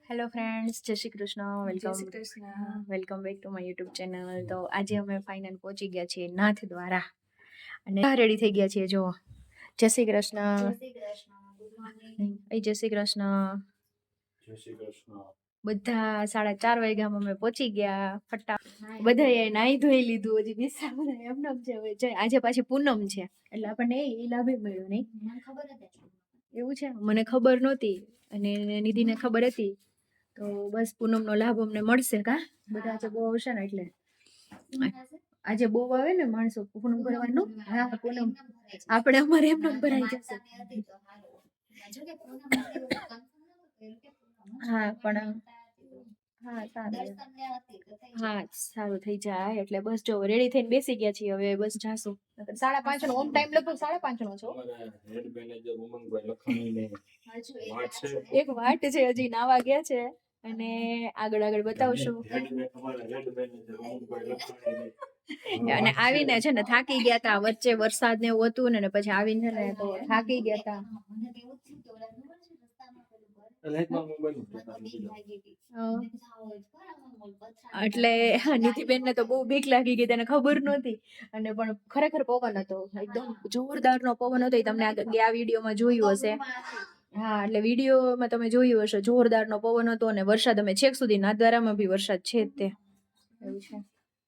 Hello friends, જય શ્રી કૃષ્ણ. જય Shri Krishna. Welcome back to my YouTube channel. તો આજે અમે ફાઇનલ પહોંચી ગયા છીએ નાથ દ્વારા અને રેડી થઈ ગયા છીએ. જો જય શ્રી કૃષ્ણ. જય શ્રી કૃષ્ણ. બધા 4:30 વાગ્યામાં અમે પહોંચી ગયા. ફટા બધાએ નાહી ધોઈ લીધું. હજી બિસ્સા બધા એમને છે. આજે પાછી પૂનમ છે એટલે આપણને એ લાભે મળ્યો નહીં. એવું છે, મને ખબર નહોતી અને નિધિને ખબર હતી. તો બસ પૂનમનો લાભ અમને મળશે. કા બધા આજે બહુ આવશે ને એટલે આજે બહુ આવે ને માણસો પૂનમ ભરવાનું. હા, પૂનમ આપણે અમારે એમ ભરાઈ જશે. હા પણ હા સારું. હા સારું થઈ જાય એટલે બસ જો રેડી થઈને બેસી ગયા છીએ. હવે બસ જાશું. 5:30 નો ઓમ ટાઈમ લગભગ 5:30 નો છો. એક વાટ છે, હજી નાવા ગયા છે અને આગળ બતાવશું. અને આવીને છે ને થાકી ગયા તા. વચ્ચે વરસાદ ને એવું હતું ને પછી આવીને છે ને તો થાકી ગયા તા. એટલે નિધિબેન ને તો બહુ બીક લાગી ગઈ, તેને ખબર નહોતી. અને પણ ખરેખર પવન હતો, એકદમ જોરદાર નો પવન હતો. તમને આ વિડીયોમાં જોયું હશે. હા, એટલે વિડીયોમાં તમે જોયું હશે, જોરદાર નો પવન હતો અને વરસાદ. અમે છેક સુધી નાથદ્વારામાં બી વરસાદ છે જ તે એવું છે.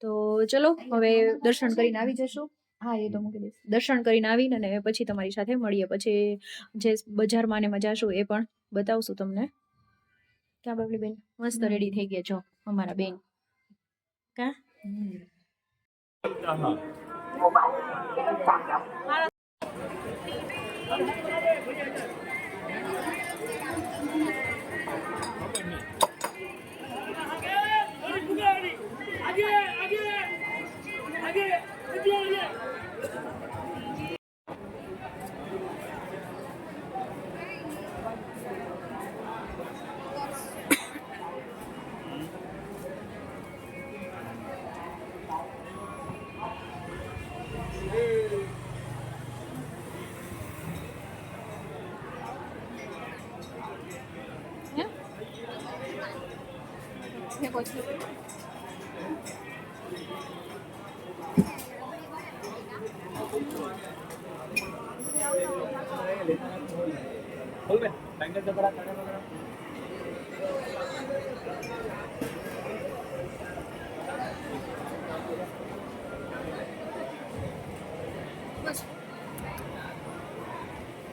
તો ચલો હવે દર્શન કરીને આવી જશું. હા, એ તો મૂકી દઈશ. દર્શન કરીને આવીને અને પછી તમારી સાથે મળીએ. પછી જે બજારમાં ને જાશું એ પણ બતાવશું તમને. ક્યાં બબલી બેન મસ્ત રેડી થઈ ગયા છો અમારા બેન. કા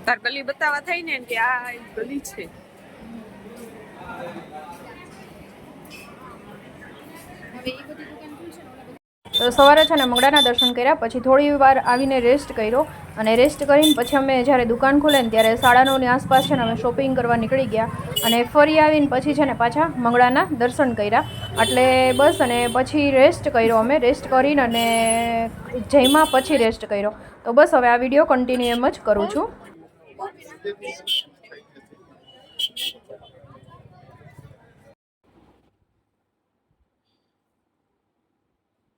તાર ગલી બતાવવા થાય ને કે આ ગલી છે. તો સવારે છે ને મંગળાના દર્શન કર્યા, પછી થોડી વાર આવીને રેસ્ટ કર્યો અને રેસ્ટ કરીને પછી અમે જ્યારે દુકાન ખોલે ને ત્યારે 9:30ની આસપાસ છે ને અમે શોપિંગ કરવા નીકળી ગયા અને ફરી આવીને પછી છે ને પાછા મંગળાના દર્શન કર્યા. એટલે બસ અને પછી રેસ્ટ કર્યો. અમે રેસ્ટ કરીને અને જમ્યા પછી રેસ્ટ કર્યો. તો બસ હવે આ વિડીયો કન્ટિન્યુ એમ જ કરું છું.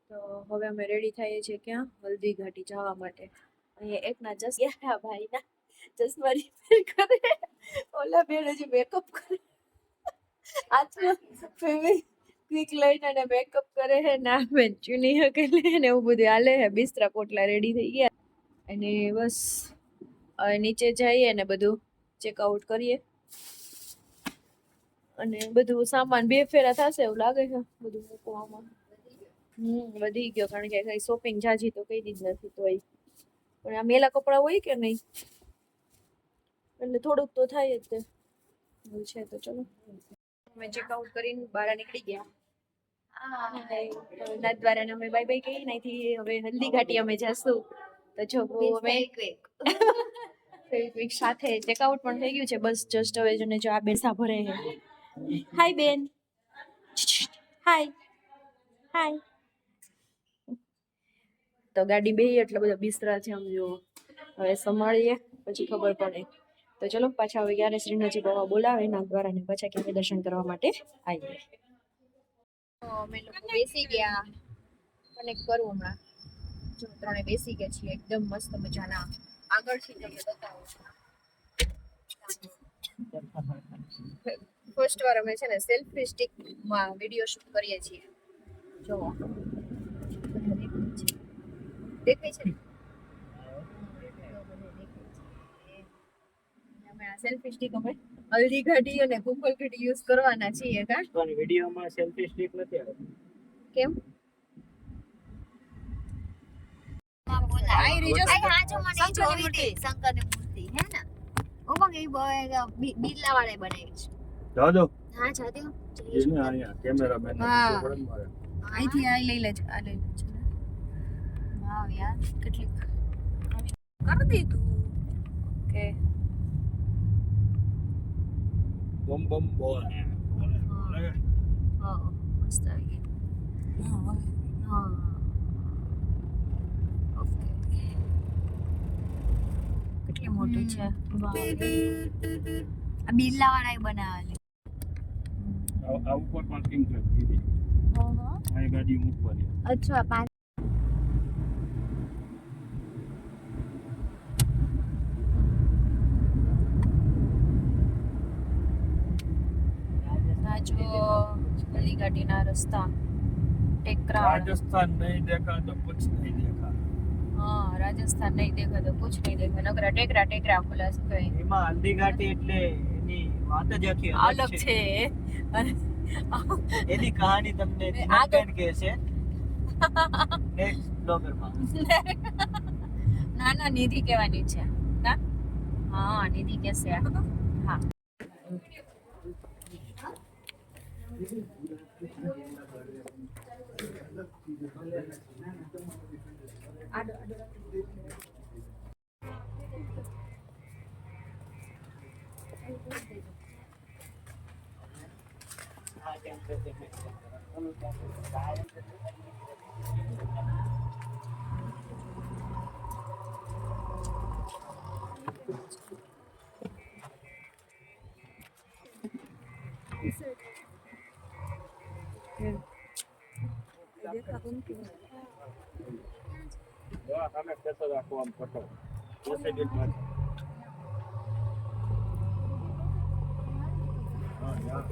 તો હવે અમે રેડી થઈએ છીએ ક્યાં હલ્દી ઘાટી જવા માટે. અહીંયા એકના જસ્યા ભાઈના ચશ્મા રિપેર કરે, ઓલા બેન હજી મેકઅપ કરે, હાથમાં ક્વિક લઈને અને મેકઅપ કરે હે. ના બેન ચૂની હકેલે ને એવું બધું હાલે હે. બિસ્તરા પોટલા રેડી થઈ ગયા અને બસ હવે નીચે જઈએ ને બધું ચેકઆઉટ કરીએ અને બધું સામાન 2 ફેરા થશે એવું લાગે છે બધું મૂકવામાં. વધી ગયો કારણ કે કઈ શોપિંગ જાજી તો કઈ જ નથી. તોય પણ આ મેલા કપડા હોય કે નહીં એટલે થોડુંક તો થાય જ તે એવું છે. તો ચલો અમે ચેકઆઉટ કરીને બહાર નીકળી ગયા. નાથ દ્વારા અમે બાય બાય કહી નાથી. હવે હલ્દી ઘાટી અમે જશું. તો જો અમે ફેવિક્વિક સાથે ચેકઆઉટ પણ થઈ ગયું છે. બસ જસ્ટ હવે જને જો આ બેસા ભરે છે. હાય બેન, હાય હાય. તો ગાડી બેહી એટલે બધા બિસ્તરા છે સમજો. હવે સંભાળીએ પછી ખબર પડે. તો ચલો પાછા હવે ક્યારે શ્રીનાથજી બાબા બોલાવે નાથ દ્વારા ને પાછા ક્યારે દર્શન કરવા માટે આવીએ. અમે લોકો બેસી ગયા. કનેક્ટ કરું હમણાં. જો 3 બેસી ગયા છીએ એકદમ મસ્ત મજાના. આગળથી તમને બતાવો ફર્સ્ટ વાર અમે છે ને સેલ્ફી સ્ટિક માં વિડિયો શૂટ કરીએ છીએ. જો દેખાય છે ને? અમે આ સેલ્ફી સ્ટિક અમે હલ્દી ઘાટી અને કુંભલ ઘાટી યુઝ કરવાના છીએ કા પણ વિડીયોમાં સેલ્ફી સ્ટિક નથી આવતી. કેમ આઈ રીજો શંકરની મૂર્તિ હે ને ઓ પણ એ બિરલા વાળા બનાવી છે જાજો હા જાતે એને અહીંયા કેમેરામેન હા. પડન મારે. અહીંથી આ લઈ લેજો આ લઈ લેજો વાવ યાર કેટલી કરી દીધું કે બમ બમ બોલ. હા મસ્ત આવી ગઈ હા ઓકે કેટલી મોટી છે વાવ આ બિરલા વાળા બનાવેલી આ ઉપર પાર્કિંગ છે દીદી. અહીં ગાડી મૂકવાની. અચ્છા પાંચ જો અલીઘાટીના રસ્તા ટેકરા રાજસ્થાન નહીં દેખા તો કુછ નહીં દેખા. હા રાજસ્થાન નહીં દેખા તો કુછ નહીં દેખા નગરા ટેકરા ટેકરા ખુલા શું કહે એમાં હલ્દી ઘાટી એટલે એની વાત જ આખી અલગ છે એની કહાની તમને આગળ કે છે નેક્સ્ટ બ્લોગરમાં. ના ના નિધિ કહેવાની છે ના હા નિધિ કહેશે હા સામે ખેતર રાખો આમ ફોટો પોસિટિવમાં. હા યાર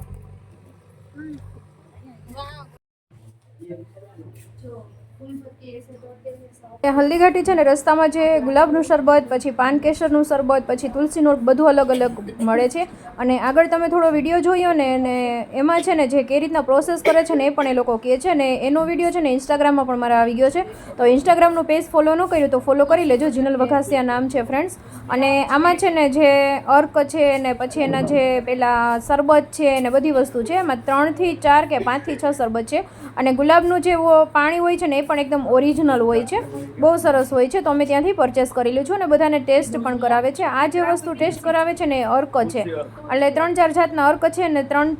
હલ્દીઘાટી છે ને રસ્તામાં જે ગુલાબનું શરબત પછી પાન કેસરનું શરબત પછી તુલસીનું બધું અલગ અલગ મળે છે અને આગળ તમે થોડો વિડીયો જોયો ને અને એમાં છે ને જે કઈ રીતના પ્રોસેસ કરે છે ને એ પણ એ લોકો કહે છે ને એનો વિડીયો છે ને ઇન્સ્ટાગ્રામમાં પણ મારા આવી ગયો છે તો ઇન્સ્ટાગ્રામનું પેજ ફોલો ન કર્યું તો ફોલો કરી લેજો જીનલ વઘાસિયા નામ છે ફ્રેન્ડ્સ અને આમાં છે ને જે અર્ક છે ને પછી એના જે પેલા શરબત છે ને બધી વસ્તુ છે એમાં 3 થી 4 કે 5 થી 6 શરબત છે અને ગુલાબનું જે પાણી હોય છે ને એ પણ એકદમ ઓરિજિનલ હોય છે બહુ સરસ હોય છે તો અમે ત્યાંથી પરચેસ કરેલું છું અને બધાને ટેસ્ટ પણ કરાવે છે આ જે વસ્તુ ટેસ્ટ કરાવે છે ને એ અર્ક છે એટલે 3-4 જાતના અર્ક છે ને 3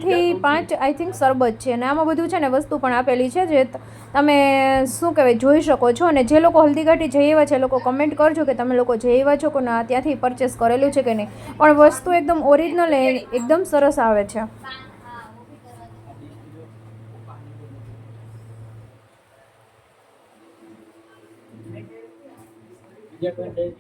થી 5 આઈ થિંક શરબત છે અને આમાં બધું છે ને વસ્તુ પણ આપેલી છે જે તમે શું કહેવાય જોઈ શકો છો અને જે લોકો હલ્દીઘાટી જઈ આવ્યા છે એ લોકો કમેન્ટ કરજો કે તમે લોકો જઈ આવ્યા છો કે ના ત્યાંથી પરચેસ કરેલું છે કે નહીં પણ વસ્તુ એકદમ ઓરિજિનલ એકદમ સરસ આવે છે બીજા કોઈ